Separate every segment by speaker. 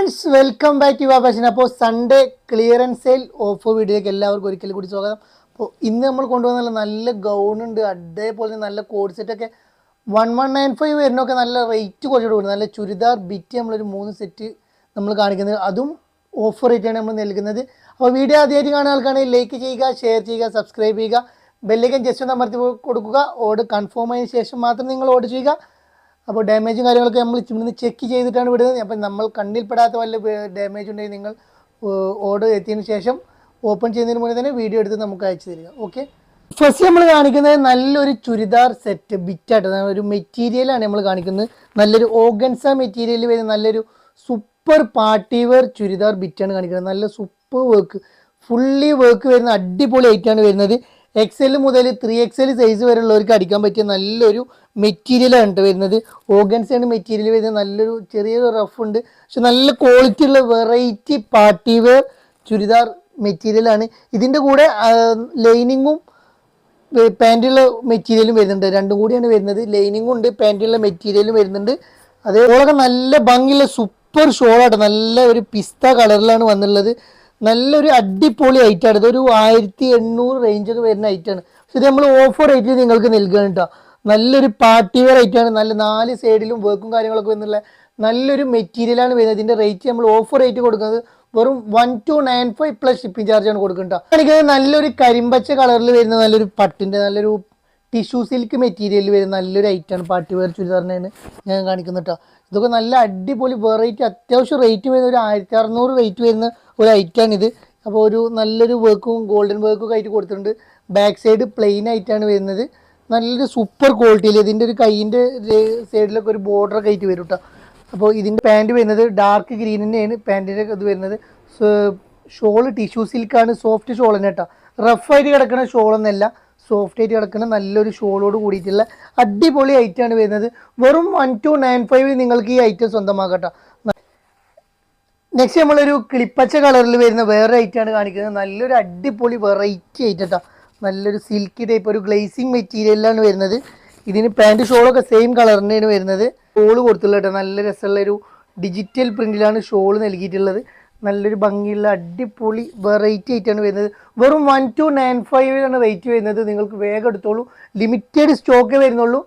Speaker 1: Friends welcome back to fashion. അപ്പോൾ Sunday clearance sale offer വീഡിയോയ്ക്ക് എല്ലാവർക്കും ഒരിക്കലും കൂടി സ്വാഗതം. അപ്പോൾ ഇന്ന് നമ്മൾ കൊണ്ടുവന്ന നല്ല ഗൗണുണ്ട്, അതേപോലെ നല്ല കോഡ് സെറ്റൊക്കെ 1195 വരുന്നൊക്കെ നല്ല റേറ്റ് കുറച്ചിട്ട് കൊടുക്കും. നല്ല ചുരിദാർ ബിറ്റ് നമ്മളൊരു 3 സെറ്റ് നമ്മൾ കാണിക്കുന്നത്, അതും ഓഫർ റേറ്റാണ് നമ്മൾ നൽകുന്നത്. അപ്പോൾ വീഡിയോ ആദ്യമായിട്ട് കാണുന്ന ആൾക്കാണെങ്കിൽ ലൈക്ക് ചെയ്യുക, ഷെയർ ചെയ്യുക, സബ്സ്ക്രൈബ് ചെയ്യുക, ബെല്ലൈക്കൻ ജസ്റ്റ് ഒന്ന് അമർത്തി കൊടുക്കുക. ഓർഡർ കൺഫേം ആയതിനു ശേഷം മാത്രം നിങ്ങൾ ഓർഡർ ചെയ്യുക. അപ്പോൾ ഡാമേജും കാര്യങ്ങളൊക്കെ നമ്മൾ ഇവിടുന്ന് ചെക്ക് ചെയ്തിട്ടാണ് വിടുന്നത്. അപ്പം നമ്മൾ കണ്ണിൽപ്പെടാത്ത വല്ല ഡാമേജ് ഉണ്ടെങ്കിൽ നിങ്ങൾ ഓർഡർ എത്തിയതിന് ശേഷം ഓപ്പൺ ചെയ്യുന്നതിന് മുന്നേ തന്നെ വീഡിയോ എടുത്ത് നമുക്ക് അയച്ചു തരിക. ഓക്കെ, ഫസ്റ്റ് നമ്മൾ കാണിക്കുന്നത് നല്ലൊരു ചുരിദാർ സെറ്റ് ബിറ്റായിട്ട് ഒരു മെറ്റീരിയലാണ് നമ്മൾ കാണിക്കുന്നത്. നല്ലൊരു ഓർഗൻസ മെറ്റീരിയൽ വരുന്ന നല്ലൊരു സൂപ്പർ പാർട്ടി വെയർ ചുരിദാർ ബിറ്റാണ് കാണിക്കുന്നത്. നല്ല സൂപ്പർ വർക്ക്, ഫുള്ളി വർക്ക് വരുന്ന അടിപൊളി ഐറ്റാണ് വരുന്നത്. XL മുതൽ 3XL സൈസ് വരെയുള്ളവർക്ക് അടിക്കാൻ പറ്റിയ നല്ലൊരു മെറ്റീരിയലാണ് വരുന്നത്. ഓർഗൻസയാണ് മെറ്റീരിയൽ വരുന്നത്. നല്ലൊരു ചെറിയൊരു റഫ് ഉണ്ട്, പക്ഷെ നല്ല ക്വാളിറ്റി ഉള്ള വെറൈറ്റി പാർട്ടി വെയർ ചുരിദാർ മെറ്റീരിയലാണ്. ഇതിൻ്റെ കൂടെ ലൈനിങ്ങും പാൻറ്റുള്ള മെറ്റീരിയലും വരുന്നുണ്ട്. രണ്ടും കൂടിയാണ് വരുന്നത്. ലൈനിങ്ങും ഉണ്ട്, പാൻറ്റുള്ള മെറ്റീരിയലും വരുന്നുണ്ട്. അതേപോലെ നല്ല ഭംഗിയുള്ള സൂപ്പർ ഷോളാണ്. നല്ല ഒരു പിസ്ത കളറിലാണ് വന്നുള്ളത്. നല്ലൊരു അടിപൊളി ഐറ്റാണ്. ഇതൊരു 1800 റേഞ്ചൊക്കെ വരുന്ന ഐറ്റാണ്. പക്ഷെ ഇത് നമ്മൾ ഓഫർ റേറ്റിൽ നിങ്ങൾക്ക് നൽകുകയാണ് കേട്ടോ. നല്ലൊരു പാർട്ടി വെയർ ഐറ്റാണ്. നല്ല 4 സൈഡിലും വർക്കും കാര്യങ്ങളൊക്കെ വരുന്നുള്ള നല്ലൊരു മെറ്റീരിയലാണ് വരുന്നത്. ഇതിൻ്റെ റേറ്റ് നമ്മൾ ഓഫർ റേറ്റ് കൊടുക്കുന്നത് വെറും 1295 പ്ലസ് ഷിപ്പിംഗ് ചാർജാണ് കൊടുക്കുന്നത്. എനിക്ക് നല്ലൊരു കരിമ്പച്ച കളറിൽ വരുന്ന നല്ലൊരു പട്ടിൻ്റെ നല്ലൊരു ടിഷ്യൂ സിൽക്ക് മെറ്റീരിയൽ വരുന്ന നല്ലൊരു ഐറ്റാണ് പാർട്ടി വെയർ ചുരിദാറിനാണ് ഞാൻ കാണിക്കുന്നത് കേട്ടോ. ഇതൊക്കെ നല്ല അടിപൊളി വെറൈറ്റി, അത്യാവശ്യം റേറ്റ് വരുന്ന ഒരു 1600 റേറ്റ് വരുന്ന ഒരു ഐറ്റാണിത്. അപ്പോൾ ഒരു നല്ലൊരു വർക്കും ഗോൾഡൻ വർക്കും ആയിട്ട് കൊടുത്തിട്ടുണ്ട്. ബാക്ക് സൈഡ് പ്ലെയിൻ ആയിട്ടാണ് വരുന്നത്. നല്ലൊരു സൂപ്പർ ക്വാളിറ്റിയിൽ ഇതിൻ്റെ ഒരു കൈയിൻ്റെ സൈഡിലൊക്കെ ഒരു ബോർഡറൊക്കെ ആയിട്ട് വരും കേട്ടോ. അപ്പോൾ ഇതിൻ്റെ പാൻറ്റ് വരുന്നത് ഡാർക്ക് ഗ്രീൻ തന്നെയാണ് പാൻറ്റിൻ്റെ ഇത് വരുന്നത്. ഷോള് ടിഷ്യൂ സിൽക്കാണ്, സോഫ്റ്റ് ഷോൾ തന്നെ കേട്ടോ. റഫായിട്ട് കിടക്കുന്ന ഷോളൊന്നുമല്ല, സോഫ്റ്റ് ആയിട്ട് കിടക്കുന്ന നല്ലൊരു ഷോളോട് കൂടിയിട്ടുള്ള അടിപൊളി ഐറ്റാണ് വരുന്നത്. വെറും 1295 നിങ്ങൾക്ക് ഈ ഐറ്റം സ്വന്തമാക്കട്ടോ. നെക്സ്റ്റ് നമ്മളൊരു കിളിപ്പച്ച കളറിൽ വരുന്ന വേറെ ഐറ്റാണ് കാണിക്കുന്നത്. നല്ലൊരു അടിപൊളി വെറൈറ്റി ഐറ്റാ. നല്ലൊരു സിൽക്കി ടൈപ്പ് ഒരു ഗ്ലേസിങ് മെറ്റീരിയലിലാണ് വരുന്നത്. ഇതിന് പാൻറ് ഷോളൊക്കെ സെയിം കളറിനാണ് വരുന്നത്. ഷോള് കൊടുത്തുള്ളത് കേട്ടോ. നല്ല രസമുള്ളൊരു ഡിജിറ്റൽ പ്രിന്റിലാണ് ഷോള് നൽകിയിട്ടുള്ളത്. നല്ലൊരു ഭംഗിയുള്ള അടിപൊളി വെറൈറ്റി ആയിട്ടാണ് വരുന്നത്. വെറും 1295 റേറ്റ് വരുന്നത്. നിങ്ങൾക്ക് വേഗം എടുത്തോളൂ, ലിമിറ്റഡ് സ്റ്റോക്കേ വരുന്നുള്ളൂ.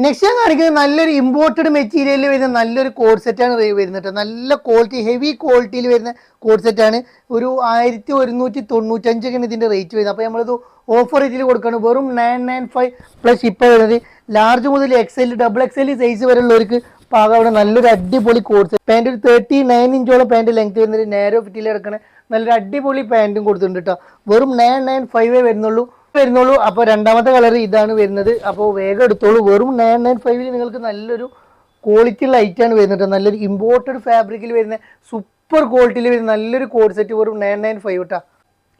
Speaker 1: നെക്സ്റ്റ് ഞാൻ കാണിക്കുന്നത് നല്ലൊരു ഇമ്പോർട്ടഡ് മെറ്റീരിയലിൽ വരുന്ന നല്ലൊരു കോഡ് സെറ്റാണ് വരുന്നത്. നല്ല ക്വാളിറ്റി, ഹെവി ക്വാളിറ്റിയിൽ വരുന്ന കോഡ് സെറ്റാണ്. ഒരു 1195 ഇതിൻ്റെ റേറ്റ് വരുന്നത്. അപ്പോൾ നമ്മളിത് ഓഫർ റേറ്റിൽ കൊടുക്കുകയാണ്. വെറും 995 പ്ലസ് ഷിപ്പ് വരുന്നത്. ലാർജ് മുതൽ XL, XXL സൈസ് വരെയുള്ളവർക്ക് പാകാവുന്ന നല്ലൊരു അടിപൊളി കോഡ് സെറ്റ്. പാൻറ് ഒരു 39 ഇഞ്ചോളം പാൻറ് ലെങ്ത് വരുന്നത്. നേരോ ഫിറ്റിൽ കിടക്കണ നല്ലൊരു അടിപൊളി പാൻറ്റും കൊടുത്തിട്ടുണ്ട് കേട്ടോ. വെറും 995 വരുന്നുള്ളൂ. അപ്പോൾ രണ്ടാമത്തെ കളർ ഇതാണ് വരുന്നത്. അപ്പോൾ വേഗം എടുത്തോളൂ. വെറും 995 നിങ്ങൾക്ക് നല്ലൊരു ക്വാളിറ്റി ഉള്ള ഐറ്റാണ് വരുന്നത്. നല്ലൊരു ഇമ്പോർട്ടഡ് ഫാബ്രിക്കിൽ വരുന്ന സൂപ്പർ ക്വാളിറ്റിയിൽ വരുന്ന നല്ലൊരു കോഡ് സെറ്റ് വെറും 995 കേട്ടോ.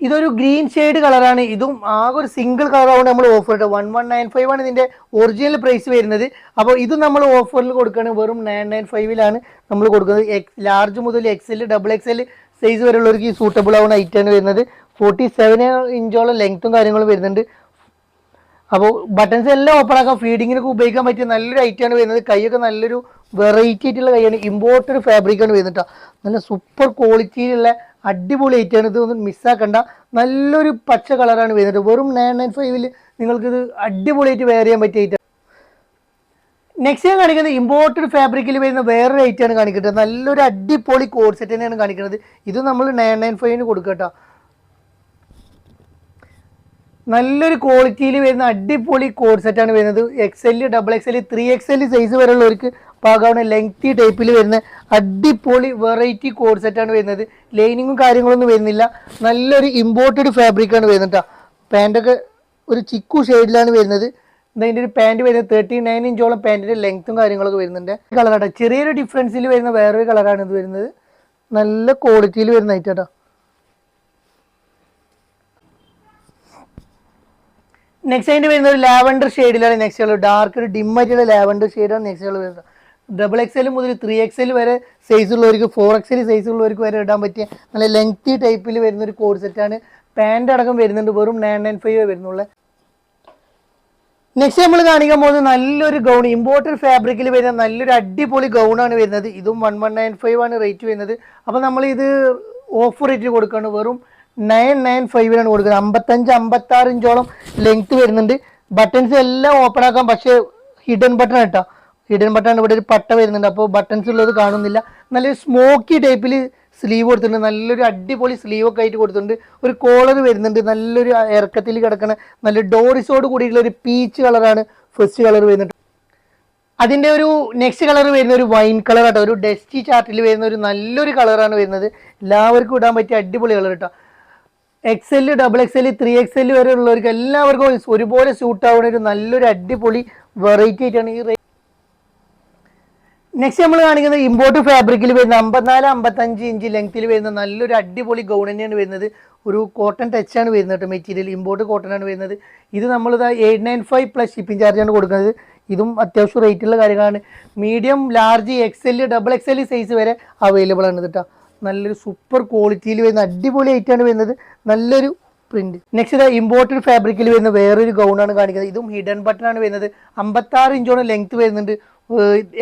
Speaker 1: ഇതൊരു ഗ്രീൻ ഷെയ്ഡ് കളറാണ്. ഇതും ആകെ ഒരു സിംഗിൾ കളറാണ് നമ്മൾ ഓഫർ ഇട്ടത്. 1195 ആണ് ഇതിൻ്റെ ഒറിജിനൽ പ്രൈസ് വരുന്നത്. അപ്പോൾ ഇത് നമ്മൾ ഓഫറിൽ കൊടുക്കുകയാണ്. വെറും 995 നമ്മൾ കൊടുക്കുന്നത്. ലാർജ് മുതൽ XL, XXL സൈസ് വരെയുള്ളവർക്ക് ഈ സൂട്ടബിൾ ആവുന്ന ഐറ്റാണ് വരുന്നത്. 47 ഇഞ്ചോളം ലെങ്ത്തും കാര്യങ്ങളും വരുന്നുണ്ട്. അപ്പോൾ ബട്ടൺസ് എല്ലാം ഓപ്പൺ ആക്കാം, ഫീഡിങ്ങിനൊക്കെ ഉപയോഗിക്കാൻ പറ്റിയ നല്ലൊരു ഐറ്റാണ് വരുന്നത്. കൈയൊക്കെ നല്ലൊരു വെറൈറ്റി ആയിട്ടുള്ള കൈയാണ്. ഇമ്പോർട്ടഡ് ഫാബ്രിക്കാണ് വരുന്നത് കേട്ടോ. നല്ല സൂപ്പർ ക്വാളിറ്റിയിലുള്ള അടിപൊളി ഐറ്റാണ്. ഇതൊന്നും മിസ്സാക്കണ്ട. നല്ലൊരു പച്ച കളറാണ് വരുന്നത്. വെറും 995 നിങ്ങൾക്കിത് അടിപൊളിയായിട്ട് വെയർ ചെയ്യാൻ പറ്റിയ ഐറ്റം. നെക്സ്റ്റ് ഞാൻ കാണിക്കുന്നത് ഇമ്പോർട്ടഡ് ഫാബ്രിക്കിൽ വരുന്ന വേറൊരു ഐറ്റാണ് കാണിക്കുന്നത്. നല്ലൊരു അടിപൊളി കോഡ് സെറ്റ് തന്നെയാണ് കാണിക്കുന്നത്. ഇത് നമ്മൾ 995 കൊടുക്കുക കേട്ടോ. നല്ലൊരു ക്വാളിറ്റിയിൽ വരുന്ന അടിപൊളി കോഡ് സെറ്റാണ് വരുന്നത്. XL, XXL, 3XL സൈസ് വരെയുള്ളവർക്ക് പാകാവുന്ന ലെങ്തി ടൈപ്പിൽ വരുന്ന അടിപൊളി വെറൈറ്റി കോഡ് സെറ്റാണ് വരുന്നത്. ലൈനിങ്ങും കാര്യങ്ങളൊന്നും വരുന്നില്ല. നല്ലൊരു ഇമ്പോർട്ടഡ് ഫാബ്രിക്കാണ് വരുന്നത് കേട്ടോ. പാൻറ്റൊക്കെ ഒരു ചിക്കു ഷെയ്ഡിലാണ് വരുന്നത്. ഇതിൻ്റെ ഒരു പാൻറ് വരുന്നത് 39 ഇഞ്ചോളം പാൻറ്റിൻ്റെ ലെങ്ത്തും കാര്യങ്ങളൊക്കെ വരുന്നുണ്ട്. കളറാട്ടോ, ചെറിയൊരു ഡിഫറൻസിൽ വരുന്ന വേറൊരു കളറാണ് ഇത് വരുന്നത്. നല്ല ക്വാളിറ്റിയിൽ വരുന്ന ഐറ്റാട്ടോ. നെക്സ്റ്റ് അതിൻ്റെ വരുന്ന ഒരു ലാവൻഡർ ഷെയ്ഡിലാണ് നെക്സ്റ്റ് കളർ. ഡാർക്ക് ഒരു ഡിമ്മായിട്ടുള്ള ലാവൻഡർ ഷെയ്ഡാണ് നെക്സ്റ്റ് കളർ വരുന്നത്. XXL മുതൽ 3XL വരെ സൈസ് ഉള്ളവർക്ക്, 4XL സൈസ് ഉള്ളവർക്ക് വരെ ഇടാൻ പറ്റിയ നല്ല ലെങ്തി ടൈപ്പിൽ വരുന്ന ഒരു കോഡ് സെറ്റാണ്. പാൻറ് അടക്കം വരുന്നുണ്ട്. വെറും 995 വരുന്നുള്ളൂ. നെക്സ്റ്റ് നമ്മൾ കാണിക്കാൻ പോകുന്നത് നല്ലൊരു ഗൗൺ, ഇമ്പോർട്ടഡ് ഫാബ്രിക്കിൽ വരുന്ന നല്ലൊരു അടിപൊളി ഗൗണാണ് വരുന്നത്. ഇതും 1195 ആണ് റേറ്റ് വരുന്നത്. അപ്പോൾ നമ്മൾ ഇത് ഓഫർ റേറ്റിൽ കൊടുക്കുകയാണ്, വെറും 995 കൊടുക്കുന്നത്. 55-56 ഇഞ്ചോളം ലെങ്ത് വരുന്നുണ്ട്. ബട്ടൺസ് എല്ലാം ഓപ്പൺ ആക്കാം, പക്ഷേ ഹിഡൻ ബട്ടൺ കേട്ടോ, ഹിഡൻ ബട്ടൺ ഇവിടെ ഒരു പട്ട വരുന്നുണ്ട്, അപ്പോൾ ബട്ടൺസ് ഉള്ളത് കാണുന്നില്ല. നല്ലൊരു സ്മോക്കി ടൈപ്പിൽ സ്ലീവ് കൊടുത്തിട്ടുണ്ട്, നല്ലൊരു അടിപൊളി സ്ലീവ് ഒക്കെ ആയിട്ട് കൊടുത്തിട്ടുണ്ട്. ഒരു കോളർ വരുന്നുണ്ട്, നല്ലൊരു ഇറക്കത്തിൽ കിടക്കണ നല്ല ഡോറിസോട് കൂടിയിട്ടുള്ള ഒരു പീച്ച് കളറാണ് ഫസ്റ്റ് കളർ വരുന്നത്. അതിൻ്റെ ഒരു നെക്സ്റ്റ് കളർ വരുന്ന ഒരു വൈൻ കളർ കേട്ടോ, ഒരു ഡസ്റ്റി ചാർട്ടിൽ വരുന്ന ഒരു നല്ലൊരു കളറാണ് വരുന്നത്. എല്ലാവർക്കും ഇടാൻ പറ്റിയ അടിപൊളി കളർ കേട്ടോ. XL, XXL, 3XL വരെ ഉള്ളവർക്ക് എല്ലാവർക്കും ഒരുപോലെ സ്യൂട്ട് ആവുന്ന ഒരു നല്ലൊരു അടിപൊളി വെറൈറ്റി ആയിട്ടാണ് ഈ. നെക്സ്റ്റ് നമ്മൾ കാണിക്കുന്നത് ഇമ്പോർട്ട് ഫാബ്രിക്കിൽ വരുന്ന 54-55 ഇഞ്ച് ലെങ്ത്തിൽ വരുന്ന നല്ലൊരു അടിപൊളി ഗൗൺ തന്നെയാണ് വരുന്നത്. ഒരു കോട്ടൺ ടച്ചാണ് വരുന്നത് കേട്ടോ, മെറ്റീരിയൽ ഇമ്പോർട്ട് കോട്ടൺ ആണ് വരുന്നത്. ഇത് നമ്മളിത് 895 പ്ലസ് ഷിപ്പിംഗ് ചാർജാണ് കൊടുക്കുന്നത്. ഇതും അത്യാവശ്യം റേറ്റുള്ള കാര്യങ്ങളാണ്. Medium, large, XL, XXL size വരെ അവൈലബിൾ ആണ് കേട്ടോ. നല്ലൊരു സൂപ്പർ ക്വാളിറ്റിയിൽ വരുന്ന അടിപൊളി ആയിട്ടാണ് വരുന്നത്, നല്ലൊരു പ്രിന്റ്. നെക്സ്റ്റ് ഇത് ഇമ്പോർട്ടഡ് ഫാബ്രിക്കിൽ വരുന്ന വേറൊരു ഗൗണാണ് കാണിക്കുന്നത്. ഇതും ഹിഡൻ ബട്ടൺ ആണ് വരുന്നത്. 56 ഇഞ്ചോളം ലെങ്ത് വരുന്നുണ്ട്.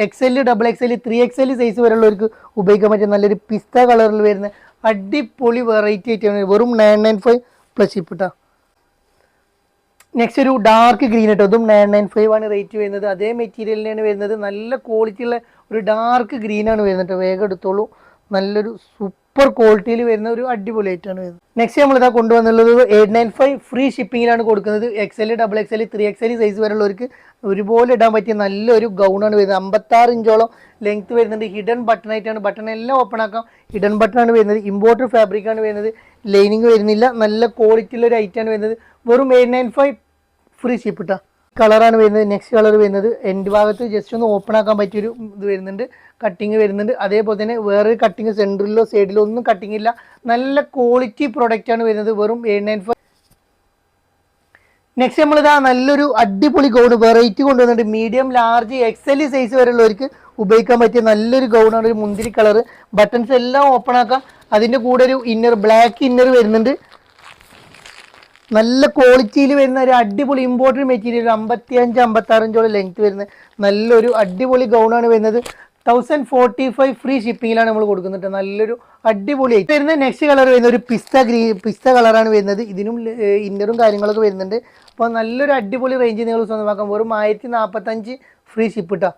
Speaker 1: XL, XXL, 3XL സൈസ് വരെയുള്ളവർക്ക് ഉപയോഗിക്കാൻ പറ്റിയ നല്ലൊരു പിസ്ത കളറിൽ വരുന്ന അടിപൊളി വെറൈറ്റി ആയിട്ടാണ്, വെറും 995 പ്ലസ് ഷിപ്പ് കേട്ടോ. നെക്സ്റ്റ് ഒരു ഡാർക്ക് ഗ്രീൻ കേട്ടോ, അതും 995 ആണ് റേറ്റ് വരുന്നത്. അതേ മെറ്റീരിയലിനാണ് വരുന്നത്, നല്ല ക്വാളിറ്റി ഉള്ള ഒരു ഡാർക്ക് ഗ്രീൻ ആണ് വരുന്നത് കേട്ടോ. വേഗം എടുത്തോളൂ, നല്ലൊരു സൂപ്പർ ക്വാളിറ്റിയിൽ വരുന്ന ഒരു അടിപൊളി ആയിട്ടാണ് വരുന്നത്. നെക്സ്റ്റ് നമ്മളിതാ കൊണ്ടുവന്നുള്ളത് 895 ഫ്രീ ഷിപ്പിങ്ങിലാണ് കൊടുക്കുന്നത്. XL, XXL, 3XL സൈസ് വരെയുള്ളവർക്ക് ഒരുപോലെ ഇടാൻ പറ്റിയ നല്ലൊരു ഗൗണാണ് വരുന്നത്. 56 ഇഞ്ചോളം ലെങ്ത് വരുന്നുണ്ട്. ഹിഡൻ ബട്ടൺ ആയിട്ടാണ്, ബട്ടൺ എല്ലാം ഓപ്പൺ ആക്കാം. ഹിഡൻ ബട്ടൺ ആണ് വരുന്നത്. ഇമ്പോർട്ടഡ് ഫാബ്രിക് ആണ് വരുന്നത്, ലൈനിങ് വരുന്നില്ല. നല്ല ക്വാളിറ്റി ഉള്ള ഒരു ഐറ്റാണ് വരുന്നത്. വെറും 895 ഫ്രീ ഷിപ്പ് ഇട്ടാ. കളറാണ് വരുന്നത്. നെക്സ്റ്റ് കളർ വരുന്നത് എൻഡ് ഭാഗത്ത് ജസ്റ്റ് ഒന്ന് ഓപ്പൺ ആക്കാൻ പറ്റിയൊരു ഇത് വരുന്നുണ്ട്, കട്ടിങ് വരുന്നുണ്ട്. അതേപോലെ തന്നെ വേറൊരു കട്ടിങ് സെൻറ്ററിലോ സൈഡിലോ ഒന്നും കട്ടിങ് ഇല്ല. നല്ല ക്വാളിറ്റി പ്രൊഡക്റ്റ് ആണ് വരുന്നത്, വെറും 895. നെക്സ്റ്റ് നമ്മളിതാ നല്ലൊരു അടിപൊളി ഗൗൺ വെറൈറ്റി കൊണ്ടുവന്നിട്ട് മീഡിയം, ലാർജ്, XL സൈസ് വരെയുള്ളവർക്ക് ഉപയോഗിക്കാൻ പറ്റിയ നല്ലൊരു ഗൗണാണ്. ഒരു മുന്തിരി കളർ, ബട്ടൺസ് എല്ലാം ഓപ്പൺ ആക്കാം. അതിൻ്റെ കൂടെ ഒരു ഇന്നർ, ബ്ലാക്ക് ഇന്നർ വരുന്നുണ്ട്. നല്ല ക്വാളിറ്റിയിൽ വരുന്ന ഒരു അടിപൊളി ഇമ്പോർട്ടൻറ്റ് മെറ്റീരിയൽ, 55-56 ഇഞ്ചോളം ലെങ്ത് വരുന്ന നല്ലൊരു അടിപൊളി ഗൗണാണ് വരുന്നത്. 1045 ഫ്രീ ഷിപ്പിങ്ങിലാണ് നമ്മൾ കൊടുക്കുന്നുണ്ട്. നല്ലൊരു അടിപൊളി വരുന്നത്. നെക്സ്റ്റ് കളർ വരുന്ന ഒരു പിസ്ത കളറാണ് വരുന്നത്. ഇതിനും ഇന്നറും കാര്യങ്ങളൊക്കെ വരുന്നുണ്ട്. അപ്പോൾ നല്ലൊരു അടിപൊളി റേഞ്ച് നിങ്ങൾ സ്വന്തമാക്കാം. വെറും 1045 ഫ്രീ ഷിപ്പ് ഇട്ടാ.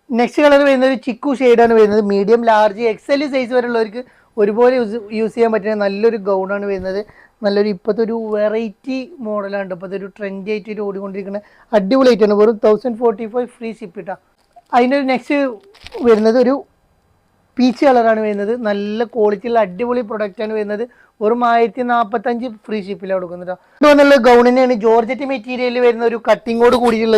Speaker 1: നെക്സ്റ്റ് കളർ വരുന്നത് ഒരു ചിക്കു ഷെയ്ഡാണ് വരുന്നത്. മീഡിയം, ലാർജ്, XL സൈസ് വരെയുള്ളവർക്ക് ഒരുപോലെ യൂസ് ചെയ്യാൻ പറ്റുന്ന നല്ലൊരു ഗൗണാണ് വരുന്നത്. നല്ലൊരു ഇപ്പോഴത്തെ ഒരു വെറൈറ്റി മോഡലാണ്, ഇപ്പോഴത്തെ ഒരു ട്രെൻഡി ആയിട്ട് ഓടിക്കൊണ്ടിരിക്കുന്ന അടിപൊളി ആയിട്ടാണ്. വെറും 1045 ഫ്രീ ഷിപ്പ് ഇട്ടാ. അതിൻ്റെ നെക്സ്റ്റ് വരുന്നത് ഒരു പീച്ച് കളറാണ് വരുന്നത്. നല്ല ക്വാളിറ്റിയുള്ള അടിപൊളി പ്രൊഡക്റ്റാണ് വരുന്നത്. വെറും 1045 ഫ്രീ ഷിപ്പിലാണ് കൊടുക്കുന്നത്. എന്നുള്ള ഗൗണിനെയാണ് ജോർജറ്റ് മെറ്റീരിയലിൽ വരുന്ന ഒരു കട്ടിങ്ങോട് കൂടിയിട്ടുള്ള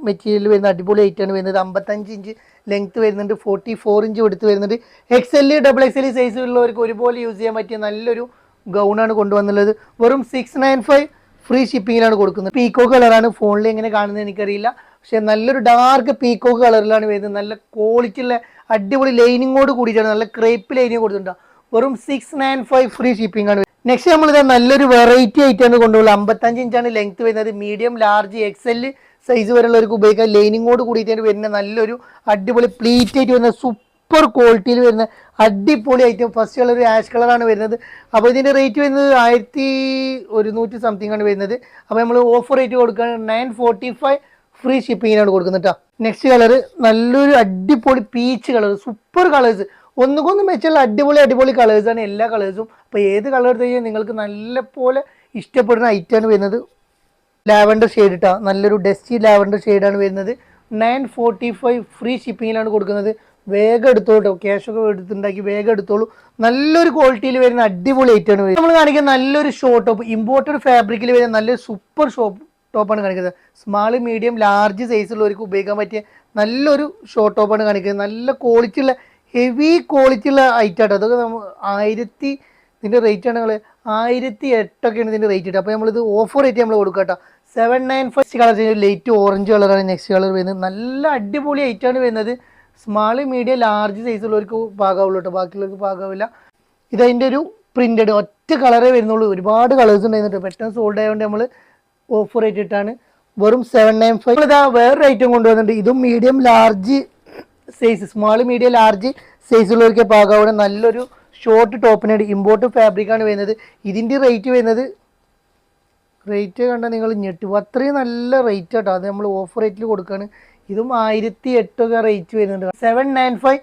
Speaker 1: മെറ്റീരിയൽ വരുന്ന അടിപൊളി ആയിട്ടാണ് വരുന്നത്. 55 ഇഞ്ച് ലെങ്ത് വരുന്നുണ്ട്, 44 ഇഞ്ച് എടുത്ത് വരുന്നുണ്ട്. XL, XXL സൈസ് ഉള്ളവർക്ക് ഒരുപോലെ യൂസ് ചെയ്യാൻ പറ്റിയ നല്ലൊരു ഗൗണാണ് കൊണ്ടുവന്നുള്ളത്. വെറും 695 ഫ്രീ ഷിപ്പിങ്ങിലാണ് കൊടുക്കുന്നത്. പീക്കോക്ക് കളറാണ്, ഫോണിൽ എങ്ങനെ കാണുന്നത് എനിക്കറിയില്ല, പക്ഷെ നല്ലൊരു ഡാർക്ക് പീക്കോക്ക് കളറിലാണ് വരുന്നത്. നല്ല ക്വാളിറ്റി ഉള്ള അടിപൊളി ലൈനിങ്ങോട് കൂടിയിട്ടാണ്, നല്ല ക്രേപ്പ് ലൈനിങ് കൊടുത്തിട്ടുണ്ട്. വെറും 695 ഫ്രീ ഷിപ്പിംഗ് ആണ്. നെക്സ്റ്റ് നമ്മളിത് നല്ലൊരു വെറൈറ്റി ആയിട്ടാണ് കൊണ്ടുപോകുന്നത്. 55 ഇഞ്ചാണ് ലെങ്ത് വരുന്നത്. മീഡിയം, ലാർജ്, XL സൈസ് വരെയുള്ളവർക്ക് ഉപയോഗിക്കാം. ലൈനിങ്ങോട് കൂടിയിട്ടാണ് വരുന്ന നല്ലൊരു അടിപൊളി പ്ലീറ്റ് ആയിട്ട് വരുന്ന സൂപ്പർ ക്വാളിറ്റിയിൽ വരുന്ന അടിപൊളി ഐറ്റം. ഫസ്റ്റ് കളർ ആഷ് കളറാണ് വരുന്നത്. അപ്പോൾ ഇതിൻ്റെ റേറ്റ് വരുന്നത് 1100 സംതിങ് ആണ് വരുന്നത്. അപ്പോൾ നമ്മൾ ഓഫർ റേറ്റ് കൊടുക്കുകയാണ് 945 ഫ്രീ ഷിപ്പിങ്ങിനാണ് കൊടുക്കുന്നത് കേട്ടോ. നെക്സ്റ്റ് കളർ നല്ലൊരു അടിപൊളി പീച്ച് കളർ, സൂപ്പർ കളേഴ്സ്, ഒന്നുകൊന്നും വെച്ചുള്ള അടിപൊളി കളേഴ്സാണ് എല്ലാ കളേഴ്സും. അപ്പോൾ ഏത് കളർ എടുത്ത് കഴിഞ്ഞാൽ നിങ്ങൾക്ക് നല്ല പോലെ ഇഷ്ടപ്പെടുന്ന ഐറ്റമാണ് വരുന്നത്. ലാവൻഡർ ഷെയ്ഡ് ഇട്ടാ, നല്ലൊരു ഡസ്റ്റി ലാവൻഡർ ഷെയ്ഡാണ് വരുന്നത്. 945 ഫ്രീ ഷിപ്പിങ്ങിലാണ് കൊടുക്കുന്നത്. വേഗം എടുത്തോളൂ, ക്യാഷൊക്കെ എടുത്തുണ്ടാക്കി വേഗം എടുത്തോളൂ. നല്ലൊരു ക്വാളിറ്റിയിൽ വരുന്ന അടിപൊളി ഐറ്റമാണ് വരുന്നത്. നമ്മൾ കാണിക്കുന്ന നല്ലൊരു ഷോർട്ട് ടോപ്പ്, ഇമ്പോർട്ടഡ് ഫാബ്രിക്കിൽ വരുന്ന നല്ലൊരു സൂപ്പർ ടോപ്പാണ് കാണിക്കുന്നത്. സ്മാൾ, മീഡിയം, ലാർജ് സൈസുള്ളവർക്ക് ഉപയോഗിക്കാൻ പറ്റിയ നല്ലൊരു ഷോർട്ട് ടോപ്പാണ് കാണിക്കുന്നത്. നല്ല ക്വാളിറ്റി ഉള്ള ഹെവി ക്വാളിറ്റി ഉള്ള ഐറ്റാട്ടോ. അതൊക്കെ നമ്മൾ ഇതിൻ്റെ റേറ്റ് ആണ്, 1008 ഇതിൻ്റെ റേറ്റ് ഇട്ട്. അപ്പോൾ നമ്മളിത് ഓഫർ റേറ്റ് നമ്മൾ കൊടുക്കാം കേട്ടോ. 795 കളർ ലൈറ്റ് ഓറഞ്ച് കളറാണ് നെക്സ്റ്റ് കളർ വരുന്നത്. നല്ല അടിപൊളി ഐറ്റാണ് വരുന്നത്. സ്മാൾ, മീഡിയം, ലാർജ് സൈസുള്ളവർക്ക് പാകാവുള്ളൂ കേട്ടോ, ബാക്കിയുള്ളവർക്ക് പാകാവില്ല. ഇതതിൻ്റെ ഒരു പ്രിന്റഡ് ഒറ്റ കളറേ വരുന്നുള്ളൂ. ഒരുപാട് കളേഴ്സ് ഉണ്ടായിരുന്നു. പെട്ടെന്ന് സോൾഡ് ആയതുകൊണ്ട് നമ്മൾ ഓഫർ റേറ്റ് ഇട്ടാണ് വെറും 795. ഇതാ വേറൊരു ഐറ്റം കൊണ്ടുവന്നിട്ടുണ്ട്. ഇതും medium large size, small medium large സൈസുള്ളവർക്ക് പാകാവുന്ന നല്ലൊരു ഷോർട്ട് ടോപ്പിനാണ്. ഇമ്പോർട്ട് ഫാബ്രിക് ആണ് വരുന്നത്. ഇതിൻ്റെ റേറ്റ് വരുന്നത്, റേറ്റ് കണ്ടാൽ നിങ്ങൾ ഞെട്ടും, അത്രയും നല്ല റേറ്റ് കേട്ടോ. അത് നമ്മൾ ഓഫർ റേറ്റിൽ കൊടുക്കുകയാണ്. ഇതും 1008 റേറ്റ് വരുന്നുണ്ട്. 795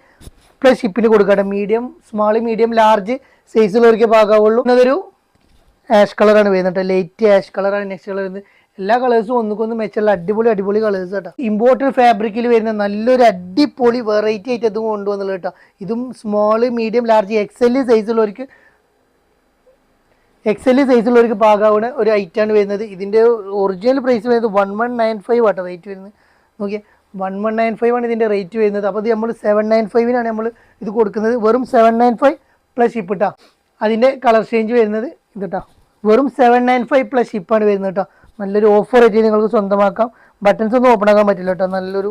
Speaker 1: പ്ലസ് ഷിപ്പിന് കൊടുക്കട്ടെ. മീഡിയം സ്മാൾ മീഡിയം ലാർജ് സൈസുള്ളവർക്ക് പാകാവുള്ളൂ. അതൊരു ആഷ് കളറാണ് വരുന്നത്, ലൈറ്റ് ആഷ് കളറാണ് നെക്സ്റ്റ് കളർ വരുന്നത്. എല്ലാ കളേഴ്സും ഒന്നുകൊന്ന് മെച്ചുള്ള അടിപൊളി കളേഴ്സ് കേട്ടോ. ഇമ്പോർട്ടഡ് ഫാബ്രിക്കിൽ വരുന്ന നല്ലൊരു അടിപൊളി വെറൈറ്റി ആയിട്ട് ഇതും കൊണ്ടുവന്നുള്ളത് കേട്ടോ. ഇതും സ്മോള് മീഡിയം ലാർജ് എക്സൽ സൈസുള്ളവർക്ക് പാകാവുന്ന ഒരു ഐറ്റാണ് വരുന്നത്. ഇതിൻ്റെ ഒറിജിനൽ പ്രൈസ് വരുന്നത് 1195 ആട്ടോ റേറ്റ് വരുന്നത്. നോക്കിയേ 1195 ആണ് ഇതിൻ്റെ റേറ്റ് വരുന്നത്. അപ്പോൾ ഇത് നമ്മൾ 795 നമ്മൾ ഇത് കൊടുക്കുന്നത്. വെറും 795 പ്ലസ് ഷിപ്പ് കേട്ടോ. അതിൻ്റെ കളർ ചേഞ്ച് വരുന്നത് ഇത് കേട്ടോ. വെറും 795 പ്ലസ് ഷിപ്പാണ് വരുന്നത് കേട്ടോ. നല്ലൊരു ഓഫർ റേറ്റ് നിങ്ങൾക്ക് സ്വന്തമാക്കാം. ബട്ടൺസ് ഒന്നും ഓപ്പൺ ആക്കാൻ പറ്റില്ല കേട്ടോ. നല്ലൊരു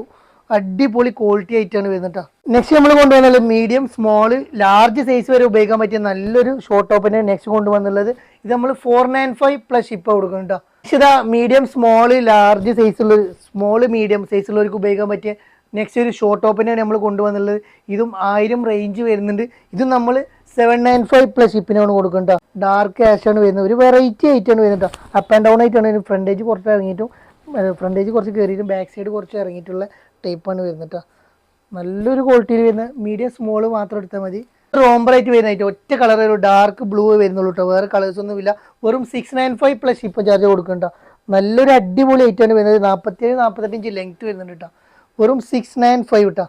Speaker 1: അടിപൊളി ക്വാളിറ്റി ആയിട്ടാണ് വരുന്നത് കേട്ടോ. നെക്സ്റ്റ് നമ്മൾ കൊണ്ടുവന്നത് മീഡിയം സ്മോള് ലാർജ് സൈസ് വരെ ഉപയോഗിക്കാൻ പറ്റിയ നല്ലൊരു ഷോർട്ട് ടോപ്പിനെ നെക്സ്റ്റ് കൊണ്ടുവന്നുള്ളത്. ഇത് നമ്മൾ 495 പ്ലസ് ഷിപ്പ് കൊടുക്കും കേട്ടോ. പക്ഷേ ഇതാ മീഡിയം സ്മോള് ലാർജ് സൈസുള്ള സ്മോള് മീഡിയം സൈസുള്ളവർക്ക് ഉപയോഗിക്കാൻ പറ്റിയ നെക്സ്റ്റ് ഒരു ഷോർട്ട് ടോപ്പിനെയാണ് നമ്മൾ കൊണ്ടുവന്നുള്ളത്. ഇതും 1000 റേഞ്ച് വരുന്നുണ്ട്. ഇതും നമ്മൾ 795 പ്ലസ് ഷിപ്പിനാണ് കൊടുക്കുന്നത്. ഡാർക്ക് ആഷ് ആണ് വരുന്നത്. ഒരു വെറൈറ്റി ആയിട്ടാണ് വരുന്നത്. അപ്പ് ആൻഡ് ഡൗൺ ആയിട്ടാണ്. ഫ്രണ്ടേജ് കുറച്ച് ഇറങ്ങിയിട്ടും ഫ്രണ്ടേജ് കുറച്ച് കയറിയിട്ടും ബാക്ക് സൈഡ് കുറച്ച് ഇറങ്ങിയിട്ടുള്ള ടൈപ്പാണ് വരുന്നത്. നല്ലൊരു ക്വാളിറ്റിയിൽ വരുന്ന മീഡിയം സ്മോള് മാത്രം എടുത്താൽ മതി. റോംബറായിട്ട് വരുന്നതായിട്ട് ഒറ്റ കളർ ഒരു ഡാർക്ക് ബ്ലൂ വരുന്നുള്ളൂ കേട്ടോ. വേറെ കളേഴ്സ് ഒന്നും ഇല്ല. വെറും 695 പ്ലസ് ഷിപ്പ് ചാർജ് കൊടുക്കണ്ട. നല്ലൊരു അടിപൊളി ആയിട്ടാണ് വരുന്നത്. 47-48 ഇഞ്ച് ലെങ്ത് വരുന്നുണ്ട് കേട്ടോ. വെറും 695 കേട്ടോ.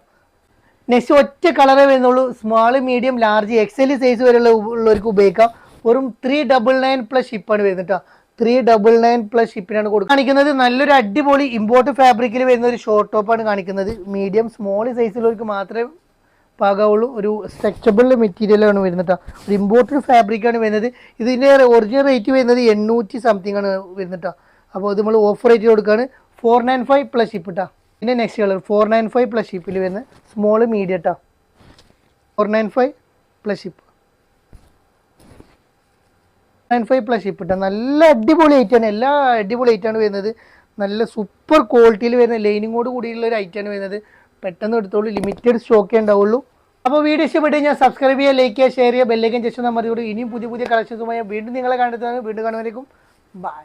Speaker 1: നെക്സ്റ്റ് ഒറ്റ കളറേ വരുന്നുള്ളൂ. Small medium large XL size വരെയുള്ള ഉള്ളവർക്ക് ഉപയോഗിക്കാം. വെറും 399 പ്ലസ് ഷിപ്പാണ് വരുന്നത് കേട്ടോ. 399 പ്ലസ് ഷിപ്പിനാണ് കാണിക്കുന്നത്. നല്ലൊരു അടിപൊളി ഇമ്പോർട്ട് ഫാബ്രിക്കിൽ വരുന്ന ഒരു ഷോർട്ട് ടോപ്പാണ് കാണിക്കുന്നത്. മീഡിയം സ്മോൾ സൈസിലുള്ളവർക്ക് മാത്രമേ പാകാവുള്ളൂ. ഒരു സ്ട്രെച്ചബിൾ മെറ്റീരിയലാണ് വരുന്നത് കേട്ടോ. ഒരു ഇമ്പോർട്ടഡ് ഫാബ്രിക്കാണ് വരുന്നത്. ഇതിൻ്റെ ഒറിജിനൽ റേറ്റ് വരുന്നത് 800 സംതിങ് ആണ് വരുന്നത് കേട്ടോ. അപ്പോൾ ഇത് നമ്മൾ ഓഫർ റേറ്റ് കൊടുക്കുകയാണ്. 495 പ്ലസ് ഷിപ്പ് കേട്ടോ. പിന്നെ നെക്സ്റ്റ് കളർ 495 പ്ലസ് ഷിപ്പിൽ വരുന്ന സ്മോള് മീഡിയം കേട്ടോ. 495 പ്ലസ് ഷിപ്പ് 95 പ്ലസ് ഷിപ്പ് കേട്ടോ. നല്ല അടിപൊളി ഐറ്റാണ്. എല്ലാ അടിപൊളി ഐറ്റാണ് വരുന്നത്. നല്ല സൂപ്പർ ക്വാളിറ്റിയിൽ വരുന്ന ലൈനിങ്ങോട് കൂടിയുള്ള ഒരു ഐറ്റാണ് വരുന്നത്. പെട്ടെന്ന് എടുത്തോളൂ. ലിമിറ്റഡ് സ്റ്റോക്കേ ഉണ്ടാവുള്ളൂ. അപ്പോൾ വീഡിയോ ഇഷ്ടപ്പെട്ട് കഴിഞ്ഞാൽ സബ്സ്ക്രൈബ് ചെയ്യുക, ലൈക്ക് ചെയ്യുക, ഷെയർ ചെയ്യുക, ബെല്ലൈക്കൻ ജസ്റ്റ് നമ്മൾ മതി. ഇനിയും പുതിയ കളക്ഷൻസുമായി വീണ്ടും നിങ്ങളെ കണ്ടെത്തുന്നത്. വീണ്ടും കാണുന്നവരേക്കും ബൈ.